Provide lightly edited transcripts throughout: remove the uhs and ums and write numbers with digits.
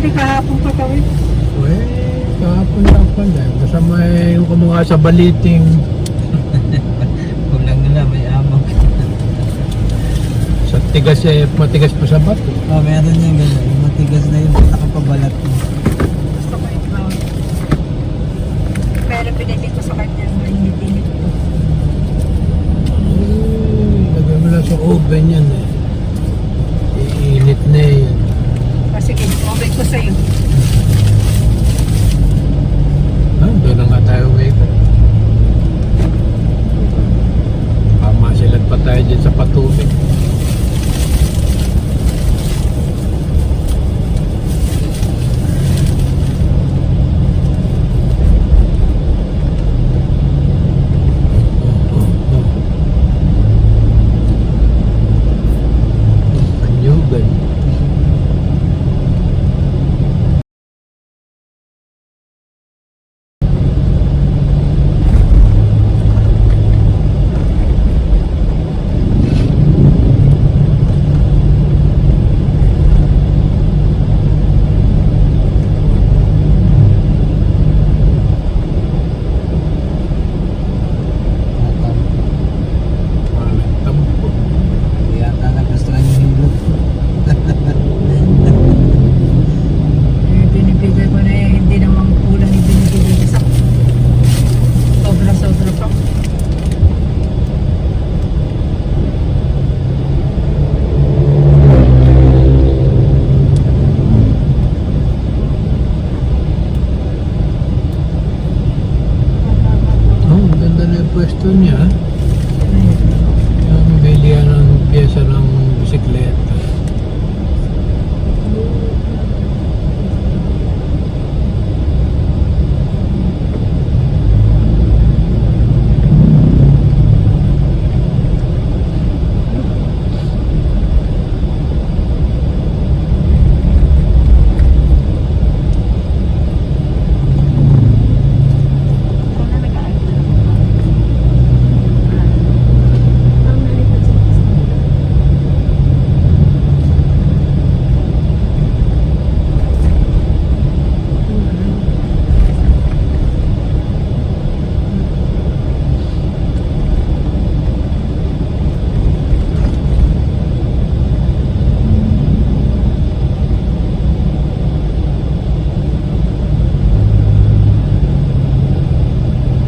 Hindi kahapon pa tawid. Kahapon lang pala. Basta may yung kumuha sa baliting. Kulang nila, may amok. Sa tigas matigas pa sa bato. Meron yung gano'n. Yung matigas na yun, nakapabalat mo. Gusto ko yung brown. Pero pinili ko sa kanya, mainit-init ko. Lagay mo lang sa oven yan eh. Iinit na yan. Sige, okay ko sa'yo. Doon na nga tayo waiter. Masilat pa tayo dyan sa patubig. Panyugan. Yata nagustuhan yung hilot ko. Binibigay ko na hindi naman kulang yung binibigay ko sa sobra-sobra pa. Ang ganda na yung pwesto niya. Yung bilihan ng pyesa ng bisikleta.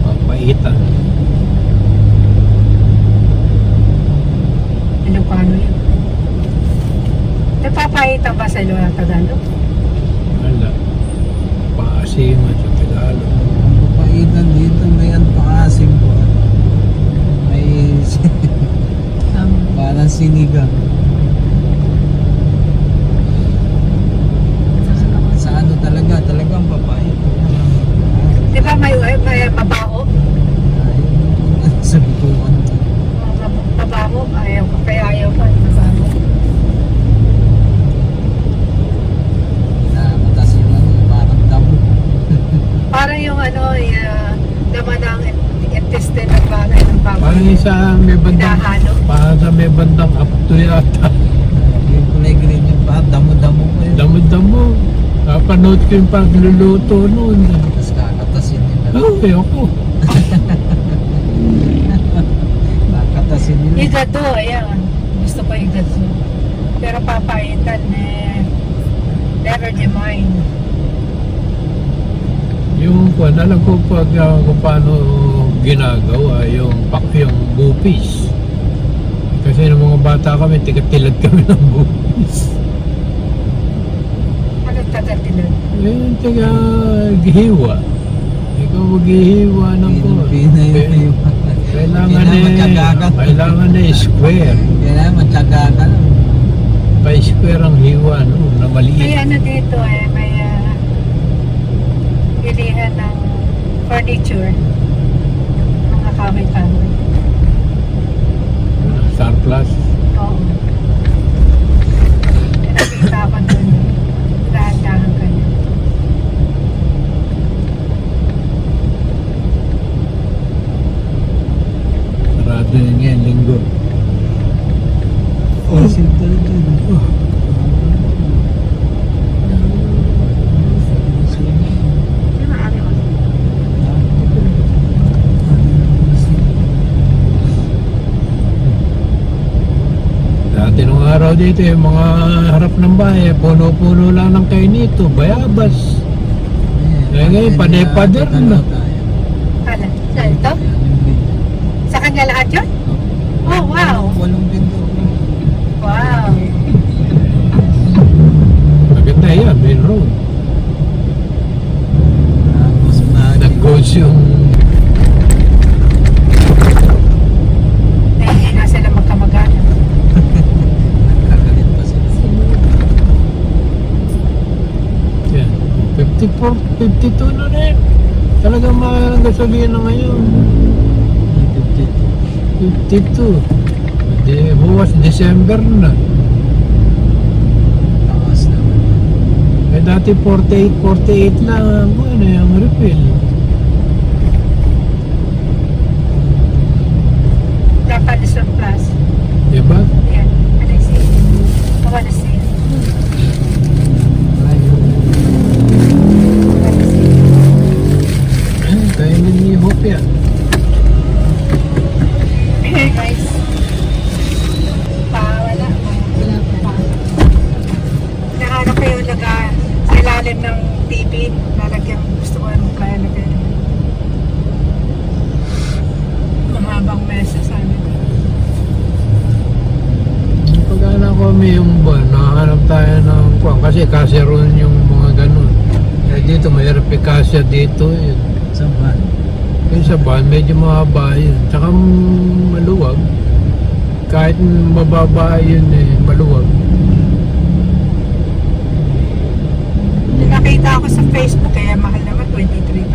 Papaitan. Ilocano yun. Napapahita ba sa ilo ng Tagalog? Wala. Paasiman sa Tagalog. Papaitan dito, may anpakasim ko. May parang sinigang. Sa ano talagang papait. Di ba may mabaho? Sa bituan. Mabaho? Ayaw ko. Kaya ayaw ko. Mabaho. Matas yung ano, parang damo. Parang yung ano, laman ng intestine ng bagay ng baboy. Parang yung sa may bandang, Hinahalo. parang sa may bandang apto yata. Yung kulay green yung parang damo-damo ko yun. Damo-damo. Napanood ko yung pagluluto noon. Tapos kakatasin nila. Ako. Kakatasin nila. Yung gato, ayan. Gusto ko yung gato. Pero papaitan never the mind. Yung alam ko pag kung paano ginagawa yung bupis. Kasi ng mga bata kami, tigatilad kami ng bupis. Ano tagatilan? Tiga gihiwa. Ikaw maghihiwa ng Pinay yung kailangan na square. kailangan matyaga ka lang. Pa-square ang hiwa, no? Na May maliit. ano dito may bilihan ng furniture. Mga kahoy-kahoy. Surplus. Oo. Nakita ko doon. Dahan-dahan ka na. Sarado yun ngayon, linggo. Oh, simple dyan. tao dito, yung mga harap ng bahay, puno-puno lang ng kainito, bayabas. Eh, ngayon, pader na. Ano? Saan ito? Sa kanya lahat yun? Oh, wow. Walong pinto. Wow. Maganda yan, main road. Tapos Nag-goes yung... Hindi na sila magkamagana. Kagalit pa sila. Yan. 54, 52 na rin. Talagang mahal ang gasolina na ngayon. 52. Di, buwas December na. Taas naman. Eh dati 48 lang. Ano yung refill. Dapat surplus. Diba? Yan. Ano yung sale? I wanna see. Kaya ni Hope yan. Hey guys. Wala. Wala pa. Nahanap ko yung sa ilalim ng TV. Lalagyan. Gusto ko yung kaya lagyan. Mahabang mesa sana. Pag-anak ko may yung buwan, nakahanap tayo ng kuwan. Kasi casserole yung mga ganun. Eh dito, may repicasya dito. Yun. Sa van. Yung sa van, medyo mahaba yun. Tsaka maluwag. Kahit mababa yun eh, maluwag. Nakita ako sa Facebook kaya mahal naman 23,000.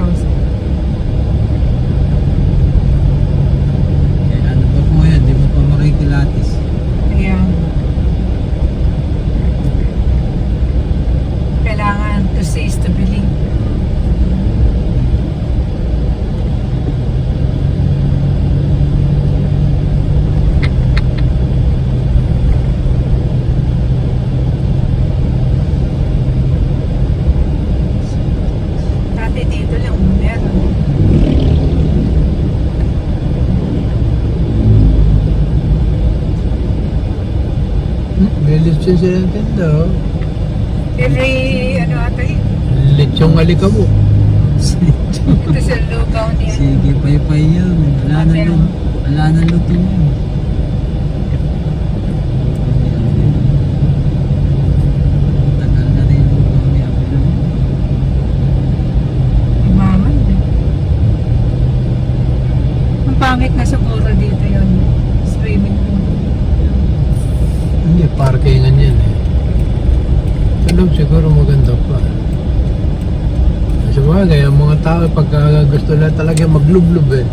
Eh, ano pa po yan? Di mo pa makikilatis. Ayan. Kailangan to see is to believe. Dati dito lang meron. May lechon sila tinda. Oh. Every, ano ata yun? Lechong alikabok. Ito sa lugaw niya. Sige, pay-pay yan. Wala na Pero- yun. Wala na luto yun. Tagal na rin yung lugaw niya. Imaman din. Ang pangit na siguro dito yun. Swimming pool. Hindi, parkingan yan eh. Sa loob siguro maganda pa. Sa bagay, ang mga tao pagka gusto lang talaga maglublob eh.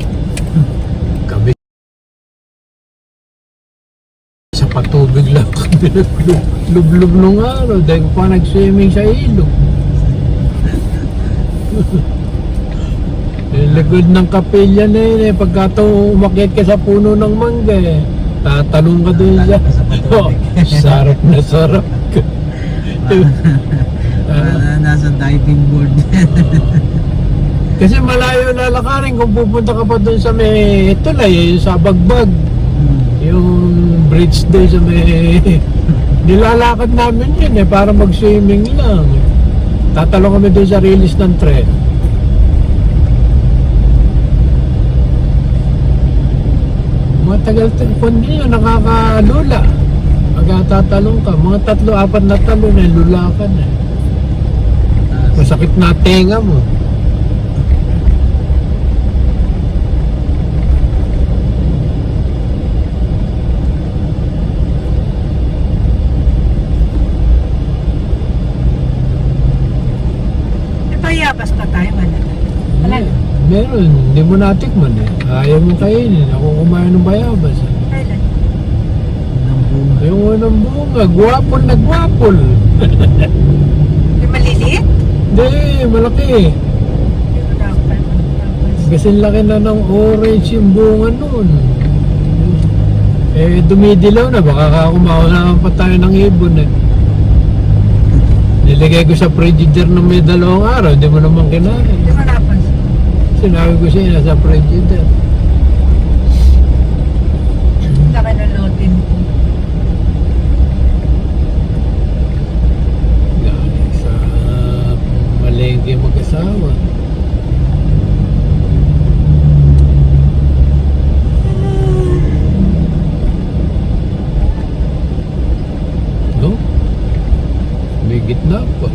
Kami sa patubig lang kami naglublob nung araw dahil ko pa nag-swimming sa ilog. Yung likod ng kapilya na yun eh, pagka umakyat ka sa puno ng mangga eh, tatalong ka doon Tatalong ka sa patubig. Oh, sarap na sarap ka. Para nasa diving board. Kasi malayo lalakarin kung pupunta ka pa doon sa may tulay, yung sa Bagbag, yung bridge doon sa may... Nilalakad namin yun eh, para mag-swimming lang. Tatalong kami doon sa release ng tren. Matagal kundi yun, nakakalula. Pagkatatalong ka, mga 3-4 na talo na lulakan eh. Masakit na tenga mo. Bayabas pa tayo, wala. Wala na. Meron, hindi mo natikman eh. Ayaw mo kainin. Ako kumain ng bayabas. Eh. Kailan? Ng bunga. Yung unang bunga, gwapol na gwapol. Yung maliliit? Hindi, malaki. Hindi ko dapat. Kasi laki na ng orange yung bunga nun. Eh, dumidilaw na. Baka kumawa naman pa tayo ng ibon eh. Nilagay ko sa frigider ng may 2 araw. Hindi mo naman kinain. Hindi ko dapat. Sinabi ko siya, nasa frigider. Laki ng lotin ko. mag-asawa. No? May gitna pa.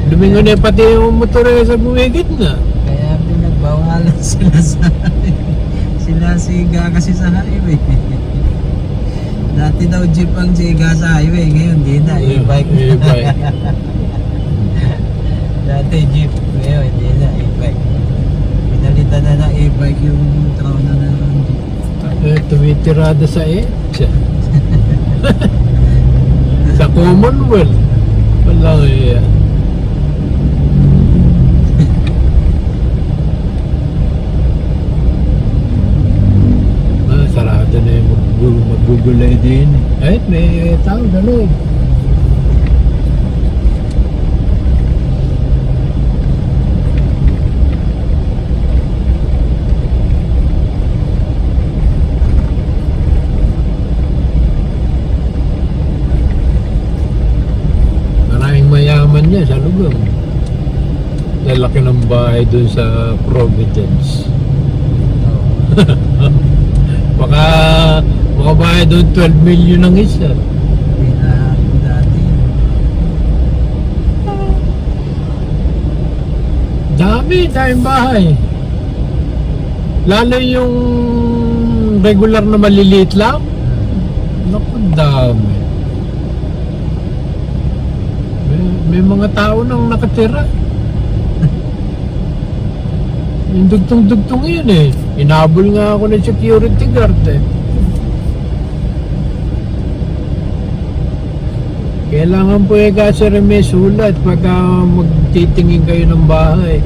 Lumingo na pati yung motor sa bumigit na. Kaya pinagbawalan sila sa sila siga kasi sa highway. Dati daw jeep ang siga sa highway, ngayon di na, e-bike. E-bike. Dati jeep, ngayon di na, e-bike. Pinalitan na ng e-bike yung trauna na ng jeep. Tumitirada sa EDSA. Sa Commonwealth. Walang iya. Sarado na yung magugulay din. Ay, may tao na loob. Maraming mayaman niya sa lugar. Lalaki ng bahay dun sa Providence. Baka bayad doon 12 million ang isa. Pinahan ko dati. Daming bahay. Lalo yung regular na maliliit lang. Naku, dami. May mga tao nang nakatira. Yung dugtong-dugtong yun eh. Inabol nga ako ng security guard eh. Kailangan po kasi may sulat pagka magtitingin kayo ng bahay.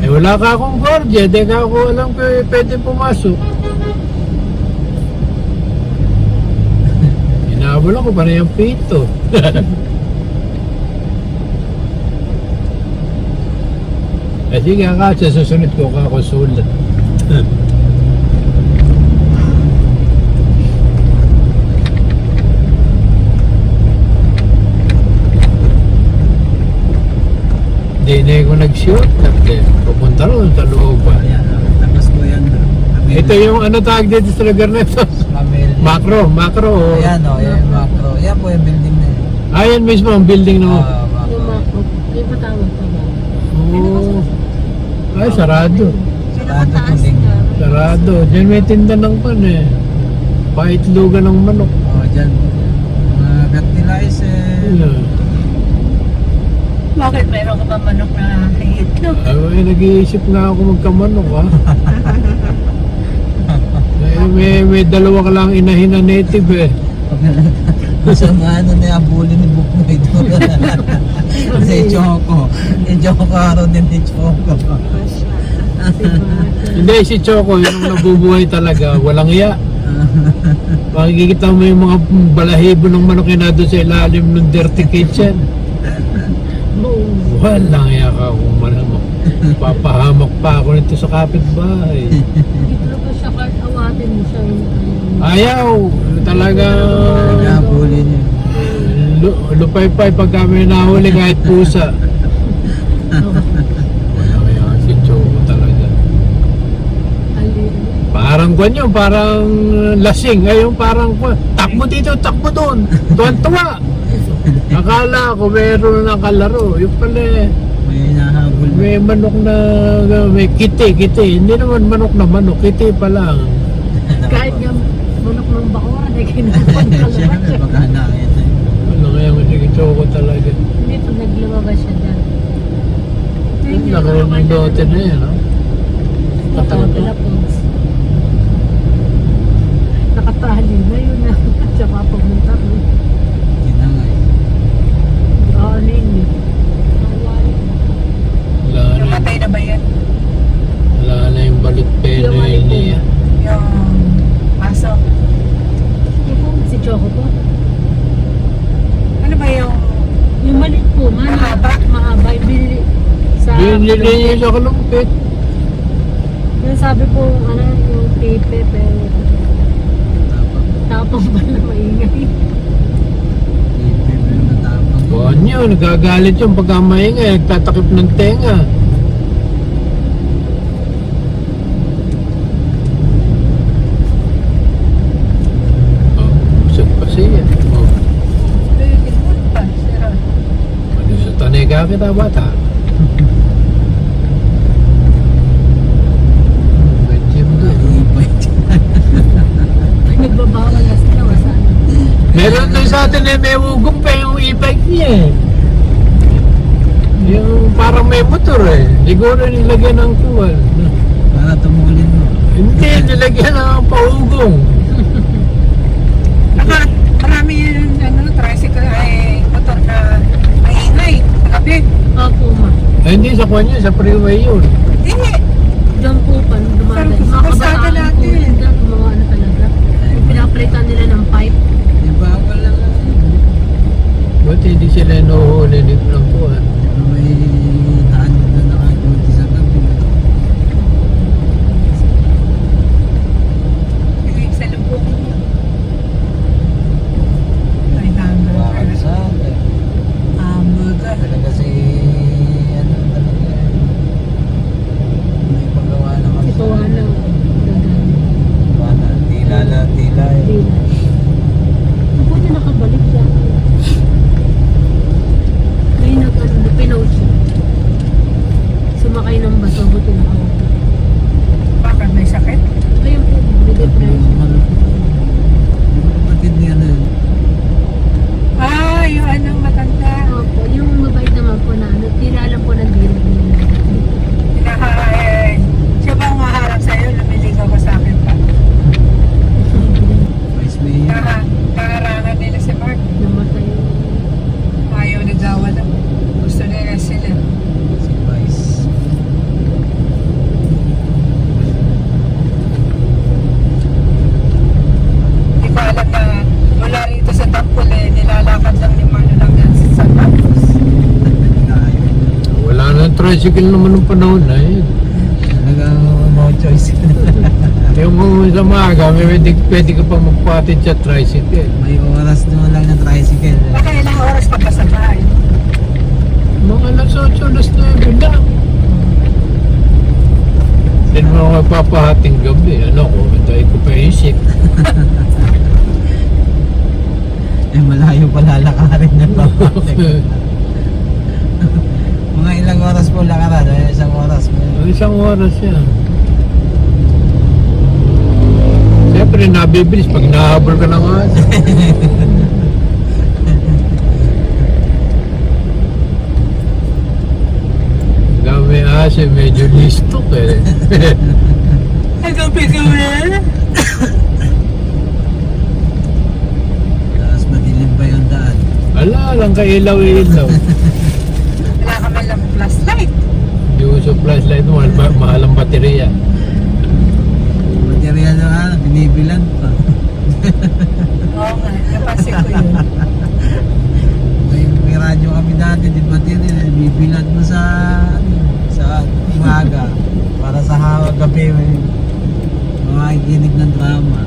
Eh wala ka akong gwardiya, di ka ako alam ko pwede pumasok. Inabol ako para yung pito. Eh sige ka, sa susunod ko ka ako sulat. Hindi na ako nag-shoot. Pupunta ron sa looban. Ayan, tapos ko yan. Ito yung ano tawag dito sa lugar na ito? Macro. Ayan o, yan yung macro. Yan po yung building na yun. Ayan mismo ang building no. Macro. Yung mako. Yung patawag pa ba? Oo. Ay, sarado. Sarado tuling. Sarado. Diyan may tinda ng pan eh. Paitlugan ng manok. O, dyan. Mga gat nila is Yeah. Bakit meron ka pa manok na itlog? Ay, nag-iisip nga ako magkamanok ha. may dalawa ka lang inahin na native eh. sa mga ano na abuli ni Buknoy doon. Si Choco. Si Choco araw din ni Choco. Hindi, si Choco, yung nabubuhay talaga, walang iya. Makikita mo yung mga balahibo ng manok yun na doon sa ilalim ng dirty kitchen. Walang iya ka kung malamok. Papahamak pa ako nito sa kapitbahay. Hindi talaga siya kahit awatin mo siya. Ayaw, talaga Abuli niya. lupay-pay pag kami nahuli kahit pusa. Walang iya si Choco talaga. Parang kwan yun, parang lasing. Ayun, parang kwan. Takbo dito, takbo doon. Tuwan-tuwa. Akala ko meron na kalaro. Yung pala, May nahabol. may manok na, may kiti. Hindi naman manok na manok, kiti pa lang. Kahit nga manok ng bakuran ay kinapagkalaman Siyempre, siya. baka nakita. Wala kaya si Choco talaga. Hindi pa naglumabas siya dyan. Laki rin yung dote na yan, no? Philippines. Nakatali na yun na. Tsaka pumunta ko. Yun na nga eh. Galing eh. Wala na, Namatay na ba yan? wala na yung balut peno Yung yun mali niya. Yung pasok. Ito, si Choco po. Ano ba yung Yung malit po, Mahaba? Mahaba. Yung binili sa... Binili niya sa kalumpit. Yung sabi po, ano, yung tipe, pero Tapang. tapang pala maingay. Tipim yung natapang. Anyo, nagagalit yung pagka maingay, nagtatakip ng tenga. Oh, busog pa siya. Oh, Pwede mo pa, sira. ano sa tanay ka kita bata? May gym doon. Nagbabawal na sila. Wasa. Meron doon sa atin eh, may ugong pa yung e-bike niya eh. Yung parang may motor eh. Siguro nilagyan ng kuwal. Para tumulin mo. Hindi, nilagyan ng paugong. Marami yung tricycle ay motor na maingay. Sabi, Opo, ma. Ay, hindi, sa kanya, sa freeway yun. hindi. Diyan po pa, dumagal. Pero Mga kasama kabataan natin. po yun. Diyan, mga ano talaga. Yung pinapalitan nila ng pipe. Di ba ako lang Buti hindi sila inuhuli dito ng kuwal. may daan na nakakunti sa gabi. Yung sa lubong mo. Ay, Bakal hamburger. sa atin. Hamburger. Talaga si ano talaga may paggawa na kami Ito ano. Wala, tila eh. Buti nakabalik siya. May pinost siya. Sumakay ng baso, buti nakabalik. Bakit may sakit? Ayun po, depression. Kapatid niya na yun. Ah, yung anong matanda. Opo, yung mabait naman po na ano, tila alam po ng dealer nila. Siya ba ang maharap sa'yo? Lumiligaw ka sa akin pa. Vice Mayor. Kaharangan nila si Mark. Namatay. Ayaw nagawa na. Gusto nila sila. Si Vice. Hindi ko alam na mula rito sa Tampol nilalakad lang ni Marlo lang yan sa Tampos. Tayo. Wala na tricycle naman ng panahon na yun. Talagang no choice. Yung sa maaga, pwede ka pa magpatid sa tricycle. May oras naman lang ng tricycle. Baka ilang oras pa pa sa bahay. Mga alas 8, alas 9 lang. Hindi mo ako papahating gabi. Ano ko, dahil ko pa isip. Eh malayo pa lalakarin na pa. Mga ilang oras po lakaran. Isang oras po. Isang oras yan. Siyempre, nabibilis pag nahabol ka ng asa. Dami asa, medyo listok eh. Ay, gabi gawin. Tapos madilim pa yung daan. Ala, lang ka ilaw-ilaw. Wala ka man lang flashlight. Yung sa flashlight mo, mahal ang baterya. Material na binibilan pa. Oo nga, napansin ko yun. May radyo kami dati, di ba bibilad mo sa umaga para sa hawag gabi may makikinig ng drama.